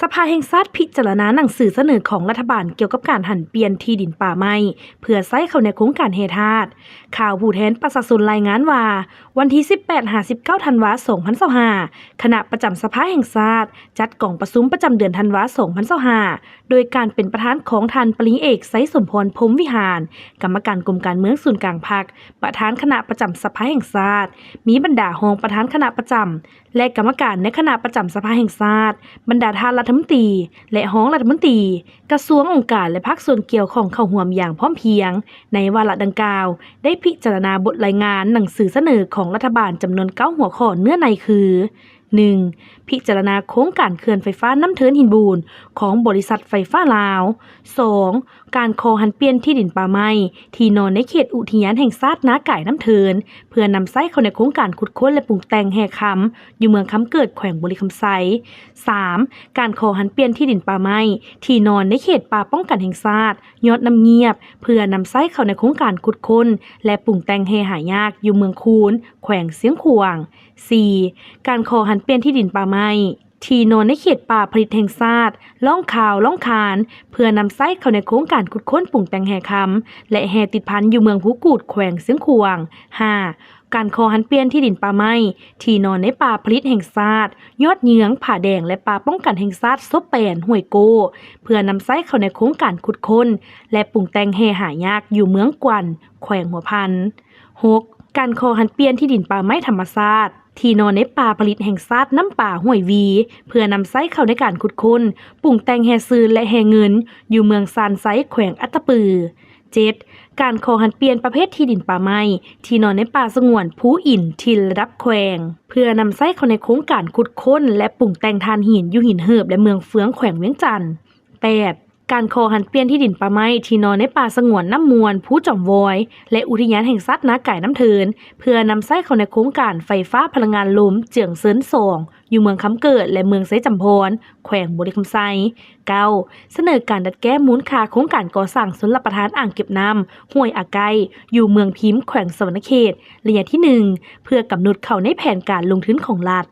สภาแห่งชาติพิจารณาหนังสือเสนอของรัฐบาลเกี่ยวกับการหันเปลี่ยนที่ดินป่าไม้เพื่อใช้เข้าในโครงการเฮธาตุข่าวผู้แทนประชาชนรายงานว่าวันที่18-19ธันวาคม2025คณะประจำสภาแห่งชาติจัดกองประชุมประจำเดือนธันวาคม2025โดยการเป็นประธานของท่านปริญญาเอกไสสมพรพรหมวิหารกรรมการกรมการเมืองศูนย์กลางพรรคประธานคณะประจำสภาแห่งชาติมีบรรดารองประธานคณะประจำและกรรมการในคณะประจำสภาแห่งชาติบรรดาท่านรัฐมนตรีและห้องรัฐมนตรีกระทรวงองค์การและภาคส่วนเกี่ยวข้องเข้าร่วมอย่างพร้อมเพรียงในวาระดังกล่าวได้พิจารณาบทรายงานหนังสือเสนอของรัฐบาลจำนวน9หัวข้อเนื้อในคือ 1. พิจารณาโครงการเขื่อนไฟฟ้าน้ำเทินหินบูนของบริษัทไฟฟ้าลาว 2. การขอหันเปลี่ยนที่ดินป่าไม้ที่นอนในเขตอุทยานแห่งชาตินาไก่น้ำเทินเพื่อนำไส้เข้าในโครงการขุดค้นและปรุงแต่งแห่คำอยู่เมืองคำเกิดแขวงบุรีคำไซ 3. การขอหันเปลี่ยนที่ดินป่าไม้ที่นอนในเขตป่าป้องกันแห่งชาติยอดน้ำเงียบเพื่อนำไส้เข้าในโครงการขุดค้นและปรุงแต่งแห่หายากอยู่เมืองคูนแขวงเสียงขวาง 4. การขอหันเปลี่ยนที่ดินป่าไม้ที่นอนในเขตป่าผลิตแห่งชาติล่องข่าวล่องคานเพื่อนำไส้เข้าในโครงการขุดค้นปรุงแต่งแห่คำและแห่ติดพันอยู่เมืองหูกูดแขวงเสียงขวาง 5. การขอหันเปลี่ยนที่ดินป่าไม้ที่นอนในป่าผลิตแห่งชาติยอดเยื้องผาแดงและป่าป้องกันแห่งชาติซบแปนห้วยโกเพื่อนำไส้เข้าในโครงการขุดค้นและปรุงแต่งแห่หายากอยู่เมืองกวนแขวงหัวพัน 6. การขอหันเปลี่ยนที่ดินป่าไม้ธรรมชาติที่นอนในป่าผลิตแห่งชาติน้ำป่าห้วยวีเพื่อนำไส้เข้าในการขุดค้นปรุงแต่งแห่ซืนและแห่เงินอยู่เมืองซานไซแขวงอัตตปือ 7. การขอหันเปลี่ยนประเภทที่ดินป่าไม้ที่นอนในป่าสงวนภูอินทินระดับแขวงเพื่อนำไส้เข้าในโครงการขุดค้นและปรุงแต่งทานหินอยู่หินเหิบและเมืองเฟืองแขวงเวียงจันทน์ 8. การขอหันเปลี่ยนที่ดินป่าไม้ที่นอนในป่าสงวนน้ำมวนผู้จอมวอยและอุทยานแห่งชาตินาไก่น้ำเทินเพื่อนำไส้เข้าในโครงการไฟฟ้าพลังงานลมเจืองเซินสองอยู่เมืองคำเกิดและเมืองไซจำพรแขวงบุรีคำไซ 9. เสนอการดัดแก้มูลค่าโครงการก่อสร้างชลประทานอ่างเก็บน้ำห้วยอาไกอยู่เมืองพิมพ์แขวงสวรรณเขตระยะที่ 1เพื่อกำหนดเข้าในแผนการลงทุนของรัฐ